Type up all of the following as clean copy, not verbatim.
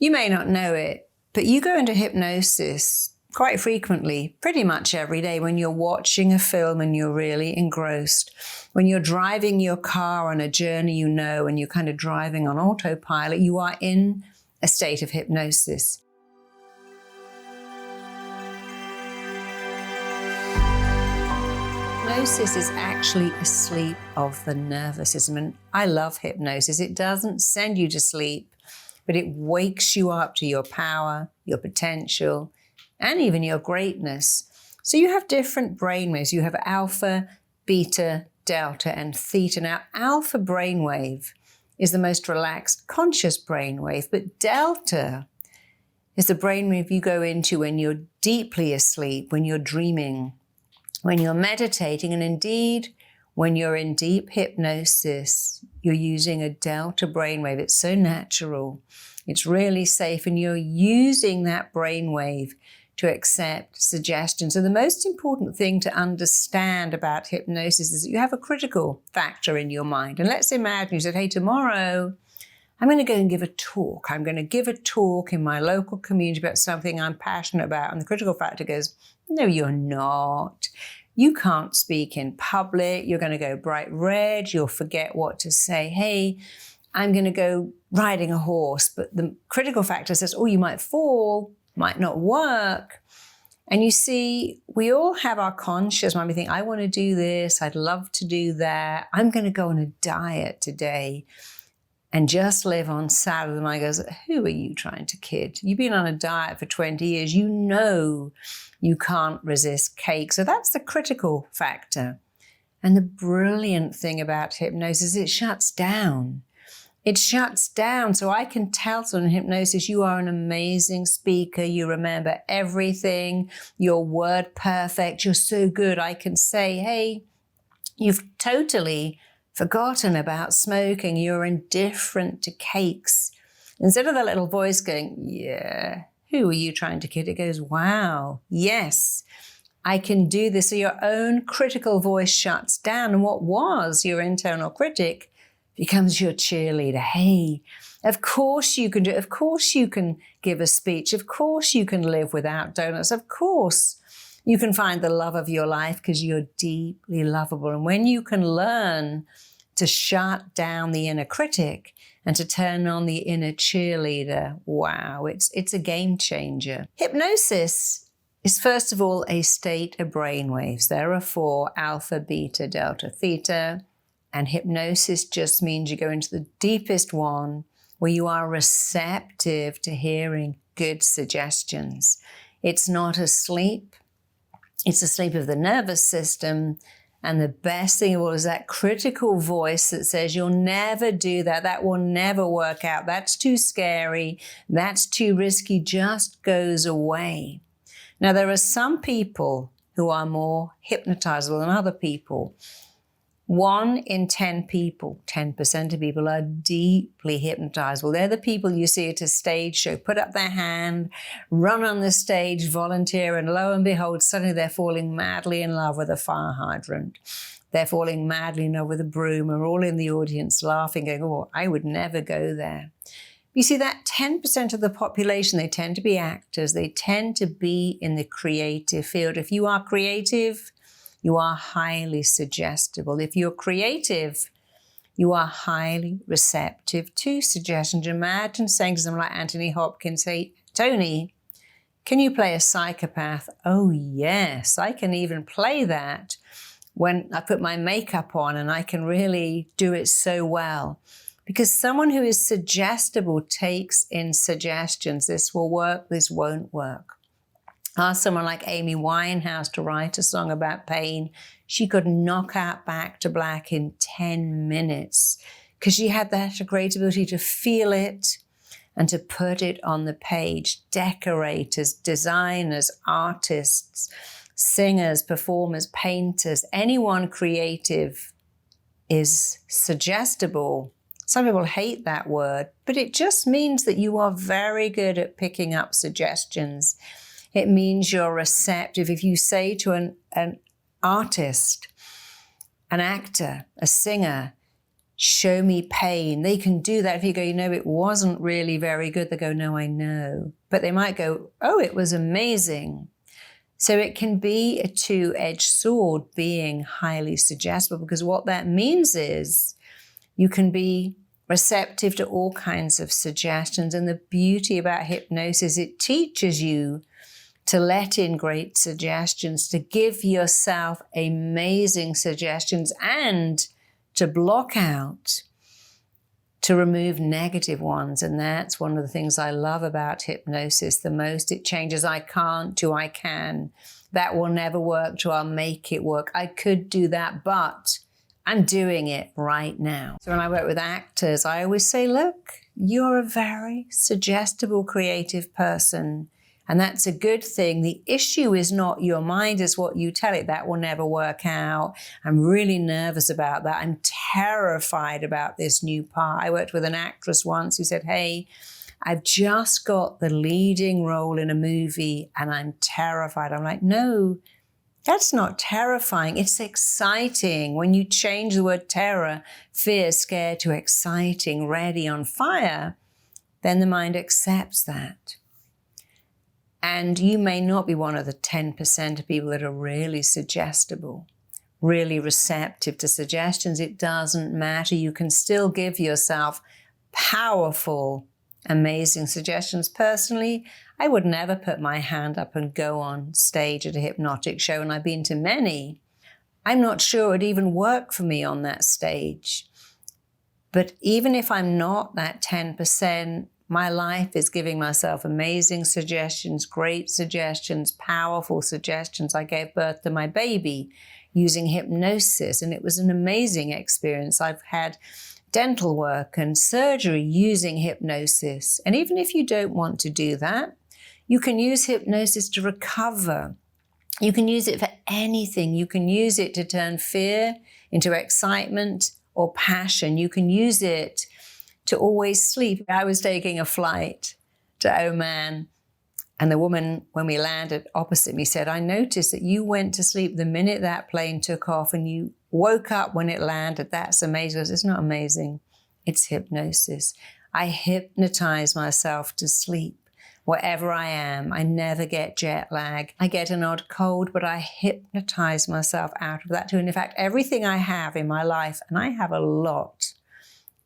You may not know it, but you go into hypnosis quite frequently, pretty much every day, when you're watching a film and you're really engrossed, when you're driving your car on a journey you know and you're kind of driving on autopilot, you are in a state of hypnosis. Hypnosis is actually a sleep of the nervous system, and I love hypnosis. It doesn't send you to sleep, but it wakes you up to your power, your potential, and even your greatness. So you have different brainwaves. You have alpha, beta, delta, and theta. Now, alpha brainwave is the most relaxed, conscious brainwave, but delta is the brainwave you go into when you're deeply asleep, when you're dreaming, when you're meditating, and indeed, when you're in deep hypnosis, you're using a delta brainwave. It's so natural. It's really safe, and you're using that brainwave to accept suggestion. So the most important thing to understand about hypnosis is that you have a critical factor in your mind. And let's imagine you said, hey, tomorrow I'm going to go and give a talk. I'm going to give a talk in my local community about something I'm passionate about. And the critical factor goes, no, you're not. You can't speak in public. You're going to go bright red. You'll forget what to say. Hey, I'm going to go riding a horse. But the critical factor says, oh, you might fall, might not work. And you see, we all have our conscious mind. We think, I want to do this. I'd love to do that. I'm going to go on a diet today and just live on salad. And I goes, who are you trying to kid? You've been on a diet for 20 years. You know you can't resist cake. So that's the critical factor. And the brilliant thing about hypnosis, it shuts down. It shuts down. So I can tell someone in hypnosis, you are an amazing speaker. You remember everything. You're word perfect. You're so good. I can say, hey, you've totally forgotten about smoking. You're indifferent to cakes. Instead of the little voice going, yeah, who are you trying to kid? It goes, wow, yes, I can do this. So your own critical voice shuts down. And what was your internal critic becomes your cheerleader. Hey, of course you can do it. Of course you can give a speech. Of course you can live without donuts. Of course you can find the love of your life because you're deeply lovable. And when you can learn to shut down the inner critic and to turn on the inner cheerleader, wow, it's a game changer. Hypnosis is first of all a state of brainwaves. There are 4, alpha, beta, delta, theta. And hypnosis just means you go into the deepest one where you are receptive to hearing good suggestions. It's not a sleep. It's a sleep of the nervous system. And the best thing of all is that critical voice that says, you'll never do that. That will never work out. That's too scary. That's too risky. Just goes away. Now, there are some people who are more hypnotizable than other people. 1 in 10 people, 10% of people are deeply hypnotizable. They're the people you see at a stage show, put up their hand, run on the stage, volunteer, and lo and behold, suddenly they're falling madly in love with a fire hydrant. They're falling madly in love with a broom, and we're all in the audience laughing, going, oh, I would never go there. You see, that 10% of the population, they tend to be actors. They tend to be in the creative field. If you are creative, you are highly suggestible. If you're creative, you are highly receptive to suggestions. Imagine saying to someone like Anthony Hopkins, hey, Tony, can you play a psychopath? Oh, yes, I can even play that when I put my makeup on, and I can really do it so well. Because someone who is suggestible takes in suggestions. This will work, this won't work. Ask someone like Amy Winehouse to write a song about pain. She could knock out Back to Black in 10 minutes because she had that great ability to feel it and to put it on the page. Decorators, designers, artists, singers, performers, painters, anyone creative is suggestible. Some people hate that word, but it just means that you are very good at picking up suggestions. It means you're receptive. If you say to an, artist, an actor, a singer, show me pain. They can do that. If you go, it wasn't really very good, they go, no, I know. But they might go, oh, it was amazing. So it can be a two-edged sword being highly suggestible, because what that means is you can be receptive to all kinds of suggestions. And the beauty about hypnosis, it teaches you to let in great suggestions, to give yourself amazing suggestions, and to block out, to remove negative ones. And that's one of the things I love about hypnosis the most. It changes I can't to I can. That will never work to I'll make it work. I could do that, but I'm doing it right now. So when I work with actors, I always say, look, you're a very suggestible, creative person. And that's a good thing. The issue is not your mind, it's what you tell it. That will never work out. I'm really nervous about that. I'm terrified about this new part. I worked with an actress once who said, hey, I've just got the leading role in a movie and I'm terrified. I'm like, no, that's not terrifying. It's exciting. When you change the word terror, fear, scared to exciting, ready, on fire, then the mind accepts that. And you may not be one of the 10% of people that are really suggestible, really receptive to suggestions. It doesn't matter. You can still give yourself powerful, amazing suggestions. Personally, I would never put my hand up and go on stage at a hypnotic show, and I've been to many. I'm not sure it'd even work for me on that stage. But even if I'm not that 10%, my life is giving myself amazing suggestions, great suggestions, powerful suggestions. I gave birth to my baby using hypnosis, and it was an amazing experience. I've had dental work and surgery using hypnosis. And even if you don't want to do that, you can use hypnosis to recover. You can use it for anything. You can use it to turn fear into excitement or passion. You can use it to always sleep. I was taking a flight to Oman, and the woman, when we landed opposite me, said, I noticed that you went to sleep the minute that plane took off and you woke up when it landed. That's amazing. It's not amazing. It's hypnosis. I hypnotize myself to sleep. Wherever I am, I never get jet lag. I get an odd cold, but I hypnotize myself out of that too. And in fact, everything I have in my life, and I have a lot,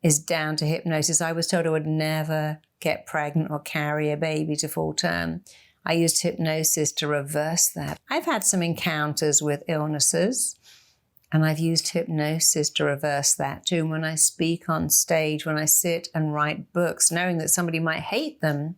is down to hypnosis. I was told I would never get pregnant or carry a baby to full term. I used hypnosis to reverse that. I've had some encounters with illnesses, and I've used hypnosis to reverse that too. When I speak on stage, when I sit and write books, knowing that somebody might hate them,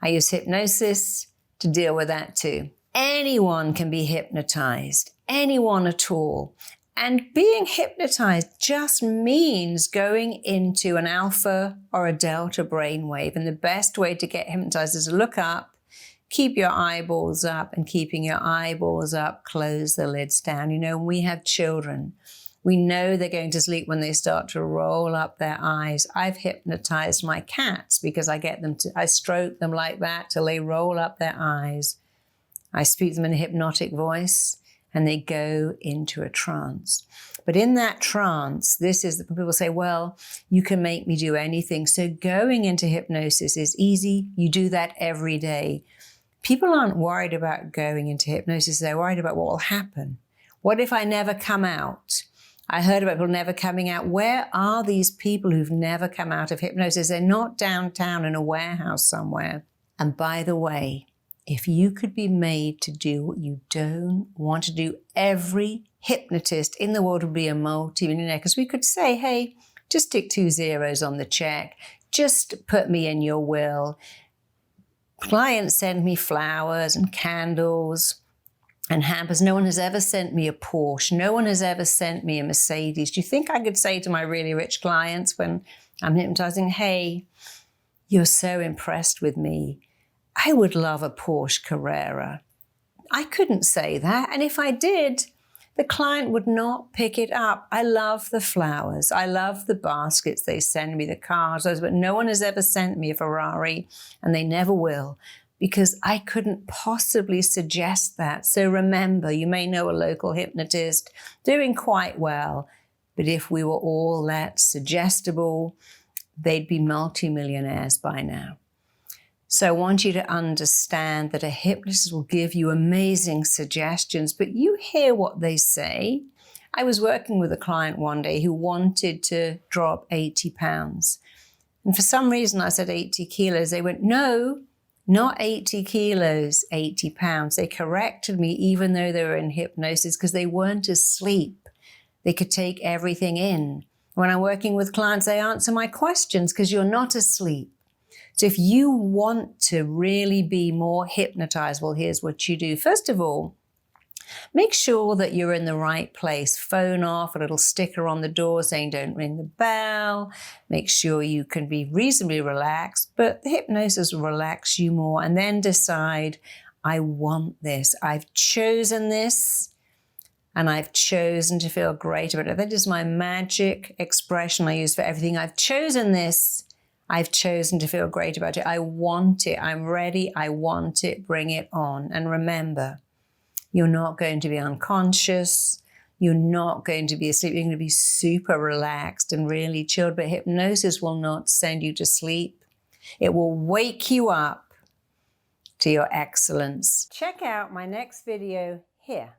I use hypnosis to deal with that too. Anyone can be hypnotized, anyone at all. And being hypnotized just means going into an alpha or a delta brainwave. And the best way to get hypnotized is to look up, keep your eyeballs up, and keeping your eyeballs up, close the lids down. When we have children, we know they're going to sleep when they start to roll up their eyes. I've hypnotized my cats because I stroke them like that till they roll up their eyes. I speak to them in a hypnotic voice, and they go into a trance. But in that trance, this is when people say, well, you can make me do anything. So going into hypnosis is easy. You do that every day. People aren't worried about going into hypnosis. They're worried about what will happen. What if I never come out? I heard about people never coming out. Where are these people who've never come out of hypnosis? They're not downtown in a warehouse somewhere. And by the way, if you could be made to do what you don't want to do, every hypnotist in the world would be a multi-millionaire, because we could say, hey, just stick 2 zeros on the check. Just put me in your will. Clients send me flowers and candles and hampers. No one has ever sent me a Porsche. No one has ever sent me a Mercedes. Do you think I could say to my really rich clients when I'm hypnotizing, hey, you're so impressed with me, I would love a Porsche Carrera? I couldn't say that. And if I did, the client would not pick it up. I love the flowers. I love the baskets they send me, the cars, but no one has ever sent me a Ferrari, and they never will, because I couldn't possibly suggest that. So remember, you may know a local hypnotist doing quite well, But if we were all that suggestible, they'd be multimillionaires by now. So I want you to understand that a hypnotist will give you amazing suggestions, but you hear what they say. I was working with a client one day who wanted to drop 80 pounds. And for some reason I said 80 kilos. They went, no, not 80 kilos, 80 pounds. They corrected me even though they were in hypnosis because they weren't asleep. They could take everything in. When I'm working with clients, they answer my questions because you're not asleep. So if you want to really be more hypnotizable, here's what you do. First of all, make sure that you're in the right place. Phone off, a little sticker on the door saying don't ring the bell. Make sure you can be reasonably relaxed, but the hypnosis will relax you more. And then decide, I want this. I've chosen this, and I've chosen to feel great about it. That is my magic expression I use for everything. I've chosen this. I've chosen to feel great about it. I want it. I'm ready. I want it. Bring it on. And remember, you're not going to be unconscious. You're not going to be asleep. You're going to be super relaxed and really chilled. But hypnosis will not send you to sleep. It will wake you up to your excellence. Check out my next video here.